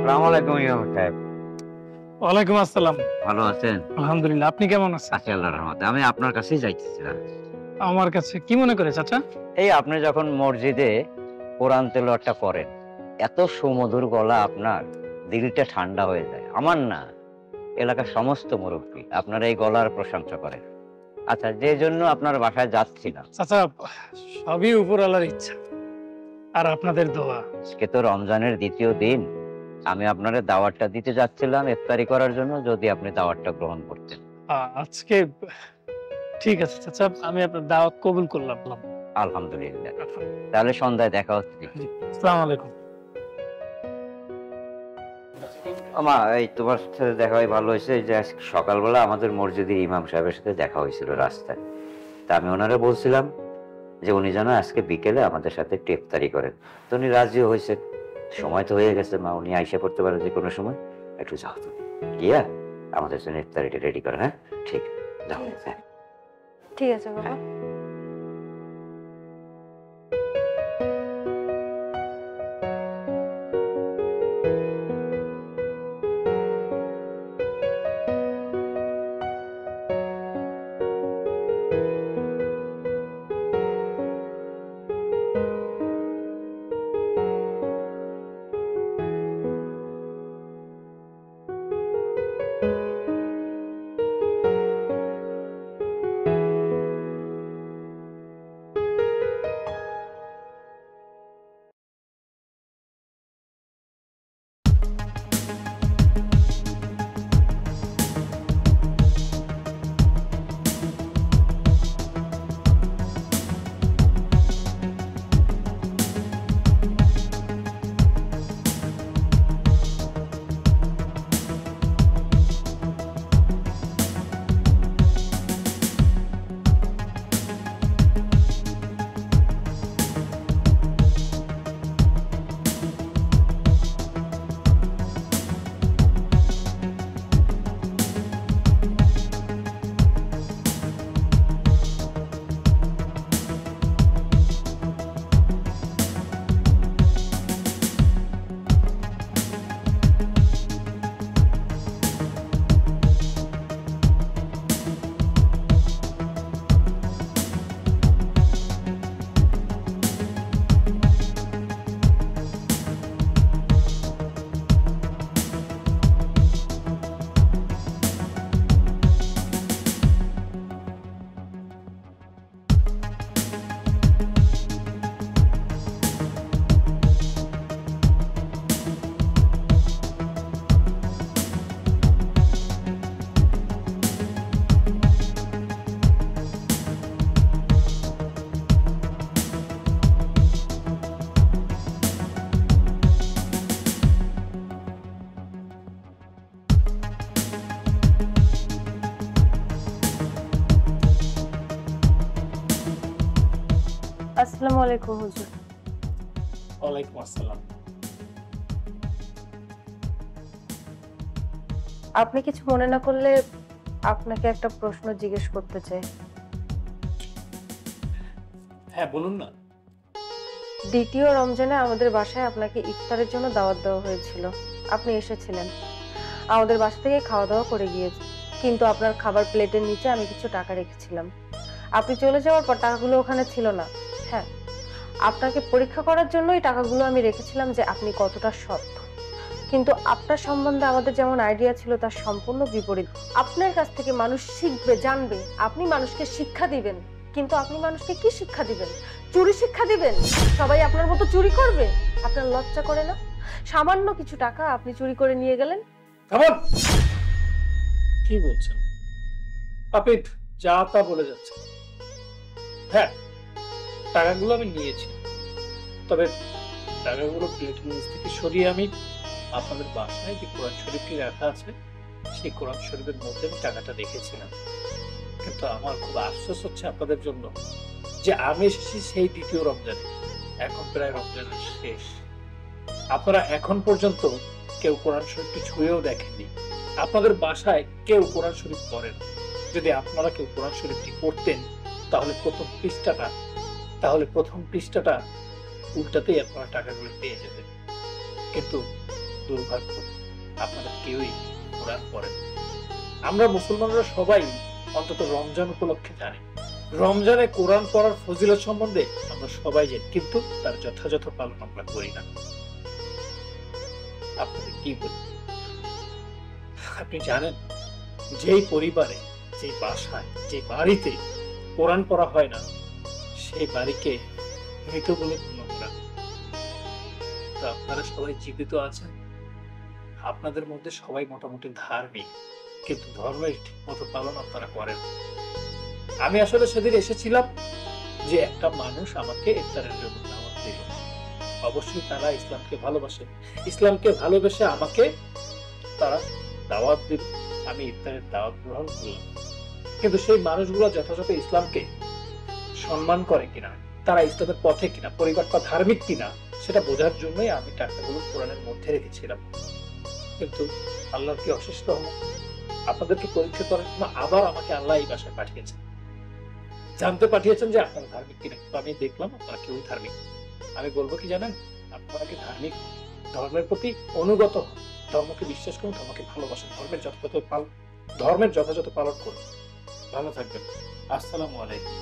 আসসালামু আলাইকুম ইমাম সাহেব। ওয়ালাইকুম আসসালাম। ভালো আছেন? আলহামদুলিল্লাহ, আপনি কেমন আছেন? আছি আল্লাহর রহমতে। আমি আপনার কাছেই যাইতেছিলাম। আমার কাছে কি মনে করে চাচা? এই আপনি যখন মসজিদে কোরআন তেলাওয়াতটা করেন, এত সুমধুর গলা আপনার, দিলটা ঠান্ডা হয়ে যায়। আমার না, এলাকার সমস্ত মুরব্বী আপনার এই গলার প্রশংসা করেন। আচ্ছা, যে জন্য আপনার বাসায় যাচ্ছিলাম, চাচা, সবই উপর আল্লাহর ইচ্ছা আর আপনাদের দোয়া। আজকে তো রমজানের দ্বিতীয় দিন। আমি আপনার দাওয়াতটা দিতে যাচ্ছিলাম ইফতারি করার জন্য, যদি আপনি দাওয়াতটা গ্রহণ করতেন। আজকে ঠিক আছে চাচা, আমি আপনার দাওয়াত কবুল করলাম। আলহামদুলিল্লাহ। তাহলে সন্ধ্যায় দেখা হচ্ছে। আসসালামু আলাইকুম। আমা, এই তোমার সাথে দেখা হয় ভালো হয়েছে যে আজকে সকালবেলা আমাদের মসজিদের ইমাম সাহেবের সাথে দেখা হয়েছিল রাস্তায়। তা আমি ওনারা বলছিলাম যে উনি যেন আজকে বিকেলে আমাদের সাথে একটু ইফতারি করেন। তো উনি রাজিও হয়েছে। সময় তো হয়ে গেছে মা, উনি আইসা পড়তে পারে যে কোনো সময়। একটু যাও তুমি গিয়া আমাদের জন্য ইফতারিটা রেডি করো। হ্যাঁ ঠিক, যাও। হ্যাঁ ঠিক আছে বাবা। আসসালামু আলাইকুম হুজুর। ওয়ালাইকুম আসসালাম। আপনি কিছু মনে না করলে আপনাকে একটা প্রশ্ন জিজ্ঞেস করতে চাই। হ্যাঁ বলুন না। দ্বিতীয় রমজানে আমাদের বাসায় আপনাকে ইফতারের জন্য দাওয়াত দেওয়া হয়েছিল, আপনি এসেছিলেন। আমাদের বাসা থেকে খাওয়া দাওয়া করে গিয়েছে, কিন্তু আপনার খাবার প্লেটের নিচে আমি কিছু টাকা রেখেছিলাম। আপনি চলে যাওয়ার পর টাকাগুলো ওখানে ছিল না। হ্যাঁ, আপনাকে পরীক্ষা করার জন্যই টাকাগুলো আমি রেখেছিলাম যে আপনি কতটা সৎ। কিন্তু আপনার সম্বন্ধে আমাদের যেমন আইডিয়া ছিল তার সম্পূর্ণ বিপরীত। আপনার কাছ থেকে মানুষ শিখবে, জানবে, আপনি মানুষকে শিক্ষা দিবেন। কিন্তু আপনি মানুষকে কি শিক্ষা দিবেন? চুরি শিক্ষা দিবেন? সবাই আপনার মতো চুরি করবে? আপনার লজ্জা করে না? সামান্য কিছু টাকা আপনি চুরি করে নিয়ে গেলেন। কি বলছেন আপনি? যা তা বলে যাচ্ছেন। হ্যাঁ, টাকাগুলো আমি নিয়েছি, তবে টাকাগুলো প্লেটের নিচ থেকে সরিয়ে আমি আপনাদের বাসায় যে কোরআন শরীফটি রাখা আছে সেই কোরআন শরীফের মধ্যে আমি টাকাটা রেখেছিলাম। কিন্তু আমার খুব আফসোস হচ্ছে আপনাদের জন্য যে আমি এসেছি সেই দ্বিতীয় রমজানে, এখন প্রায় রমজানের শেষ। আপনারা এখন পর্যন্ত কেউ কোরআন শরীফটি ছুঁয়েও দেখেননি। আপনাদের বাসায় কেউ কোরআন শরীফ পড়ে না। যদি আপনারা কেউ কোরআন শরীফটি পড়তেন তাহলে প্রথম পৃষ্ঠাটা উল্টাতেই আপনারা টাকাগুলো পেয়ে যেতেন। কিন্তু দুর্ভাগ্য আপনারা কেউই কোরআন পড়েন। আমরা মুসলমানরা সবাই অন্তত রমজান উপলক্ষে জানি, রমজানে কোরআন পড়ার ফজিলত সম্বন্ধে আমরা সবাই জানি, কিন্তু তার যথাযথ পালন আমরা করি না। আপনাদের কি বলি, আপনি জানেন যেই পরিবারে, যে বাসায়, যে বাড়িতে কোরআন পড়া হয় না, সেই বাড়িকে মৃত বলে গণ্য করা। তো আপনারা সবাই জীবিত আছেন, আপনাদের মধ্যে সবাই মোটামুটি ধার্মিক, কিন্তু ধর্মের ঠিক মতো পালন আপনারা করেন। আমি আসলে সেদিন এসেছিলাম যে একটা মানুষ আমাকে ইফতারের জন্য দাওয়াত দিল। অবশ্যই তারা ইসলামকে ভালোবাসে, ইসলামকে ভালোবেসে আমাকে তারা দাওয়াত দিল, আমি ইফতারের দাওয়াত গ্রহণ করলাম। কিন্তু সেই মানুষগুলো যথাযথ ইসলামকে সম্মান করে কিনা, তারা ইসলামের পথে কিনা, পরিবারটা ধার্মিক কিনা, সেটা বোঝার জন্যই আমি টাকাগুলো কোরআনের মধ্যে রেখেছিলাম। কিন্তু আল্লাহর কি অশেষ রহমত, আপনাদেরকে পরীক্ষা করার জন্য আবার আমাকে আল্লাহ এই বাসায় পাঠিয়েছেন, জানতে পাঠিয়েছেন যে আপনারা ধার্মিক কিনা। কিন্তু আমি দেখলাম আপনারা কেউই ধার্মিক। আমি বলবো কি জানেন, আপনারা কি ধার্মিক, ধর্মের প্রতি অনুগত হন, ধর্মকে বিশ্বাস করুন, ধর্মকে ভালোবাসেন, ধর্মের যথাযথ পালন করুন। ভালো থাকবেন। আসসালামু আলাইকুম।